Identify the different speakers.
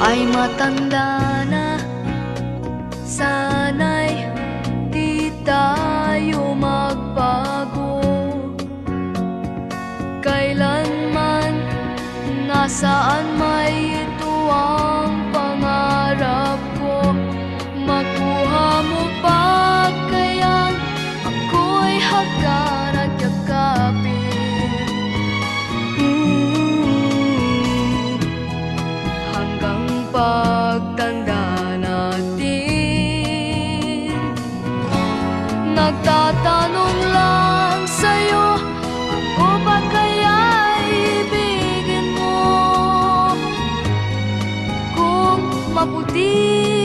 Speaker 1: ay matanda na. Sana'y di tayo magbago. Kailanman, nasaan may ito ang pangarap ko. Makuha mo pa kayang ako'y hagkan at yakapin. Hanggang pagtanda natin, nagtatanong lang sa'yo, ako ba kaya ibigin mo? Kung maputi